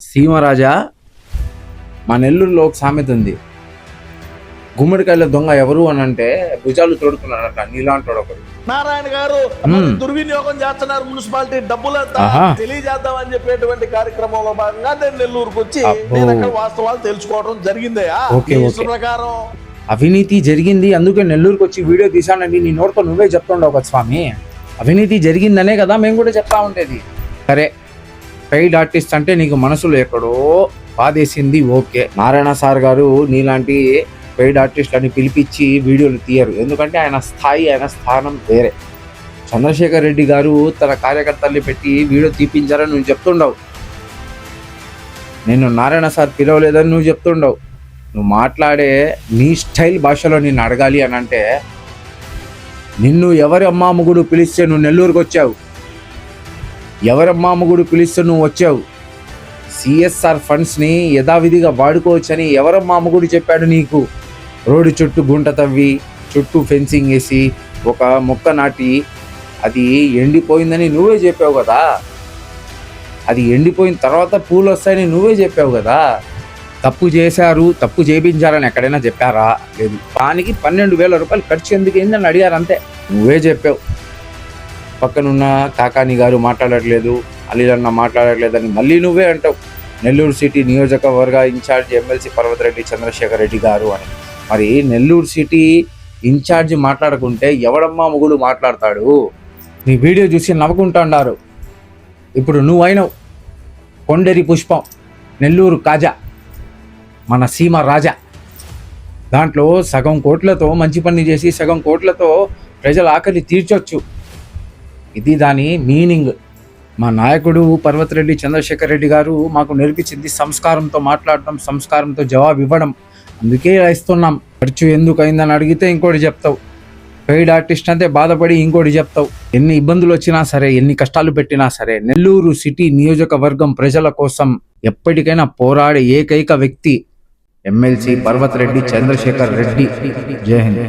సీమరాజా, మా నెల్లూరులో ఒక సామెత ఉంది. గుమ్మడికాయల దొంగ ఎవరు అని అంటే భుజాలు తోడుకున్నాడంట. నీలాంటాడు ఒకడు. నారాయణ గారు దుర్వినియోగం చేస్తున్నారు మున్సిపాలిటీ డబ్బులంతా తెలియజేద్దామని చెప్పేటువంటి కార్యక్రమంలో భాగంగా నేను నెల్లూరుకు వచ్చి నేను అక్కడ వాస్తవాలు తెలుసుకోవడం జరిగిందయా. ప్రకారం అవినీతి జరిగింది, అందుకే నెల్లూరుకు వచ్చి వీడియో తీసానండి. నీ నోటితో నువ్వే చెప్తుండవు కదా స్వామి. అవినీతి జరిగిందనే కదా మేము కూడా చెప్తా ఉండేది. సరే, పెయిడ్ ఆర్టిస్ట్ అంటే నీకు మనసులో ఎక్కడో బాధేసింది, ఓకే. నారాయణ సార్ గారు నీలాంటి పెయిడ్ ఆర్టిస్టులని పిలిపించి వీడియోలు తీయరు, ఎందుకంటే ఆయన స్థాయి, ఆయన స్థానం వేరే. చంద్రశేఖర్ రెడ్డి గారు తన కార్యకర్తల్ని పెట్టి వీడియో తీపించారని నువ్వు చెప్తుండవు. నేను నారాయణ సార్ పిలవలేదని నువ్వు చెప్తుండవు. నువ్వు మాట్లాడే నీ స్టైల్ భాషలో నిన్ను అడగాలి అని అంటే, నిన్ను ఎవరి అమ్మాముగుడు పిలిస్తే నువ్వు నెల్లూరుకు వచ్చావు? ఎవరమ్మా అమ్మగుడు పిలిస్తే నువ్వు వచ్చావు? సిఎస్ఆర్ ఫండ్స్ని యథావిధిగా వాడుకోవచ్చని ఎవరమ్మా అమ్మగుడు చెప్పాడు నీకు? రోడ్డు చుట్టూ గుంట తవ్వి, చుట్టూ ఫెన్సింగ్ వేసి, ఒక మొక్క నాటి అది ఎండిపోయిందని నువ్వే చెప్పావు కదా. అది ఎండిపోయిన తర్వాత పూలు వస్తాయని నువ్వే చెప్పావు కదా. తప్పు చేశారు, తప్పు చేయించారని ఎక్కడైనా చెప్పారా? లేదు. దానికి 12,000 రూపాయలు ఖర్చు ఎందుకు అయిందని అడిగారు, అంతే. నువ్వే చెప్పావు. పక్కనున్న కాకాని గారు మాట్లాడట్లేదు, అలీలన్న మాట్లాడట్లేదని మళ్ళీ నువ్వే అంటావు. నెల్లూరు సిటీ నియోజకవర్గ ఇన్ఛార్జ్ ఎమ్మెల్సీ పర్వతరెడ్డి చంద్రశేఖర్ రెడ్డి గారు అని. మరి నెల్లూరు సిటీ ఇన్ఛార్జ్ మాట్లాడుకుంటే ఎవడమ్మా మొగుడు మాట్లాడతాడు? నీ వీడియో చూసి నవ్వుకుంటున్నారు. ఇప్పుడు నువ్వైనవు కొండరి పుష్పం, నెల్లూరు కాజా, మన సీమ రాజా. దాంట్లో సగం కోట్లతో మంచి పని చేసి సగం కోట్లతో ప్రజల ఆకలి తీర్చొచ్చు. ఇది దాని మీనింగ్. మా నాయకుడు పర్వతరెడ్డి చంద్రశేఖర్ రెడ్డి గారు మాకు నేర్పించింది సంస్కారంతో మాట్లాడటం, సంస్కారంతో జవాబు ఇవ్వడం. అందుకే ఇస్తున్నాం. ఖర్చు ఎందుకు అయిందని అడిగితే ఇంకోటి చెప్తావు. పెయిడ్ ఆర్టిస్ట్ అంటే బాధపడి ఇంకోటి చెప్తావు. ఎన్ని ఇబ్బందులు వచ్చినా సరే, ఎన్ని కష్టాలు పెట్టినా సరే, నెల్లూరు సిటీ నియోజకవర్గం ప్రజల కోసం ఎప్పటికైనా పోరాడే ఏకైక వ్యక్తి ఎమ్మెల్సీ పర్వతరెడ్డి చంద్రశేఖర్ రెడ్డి. జై హింద్.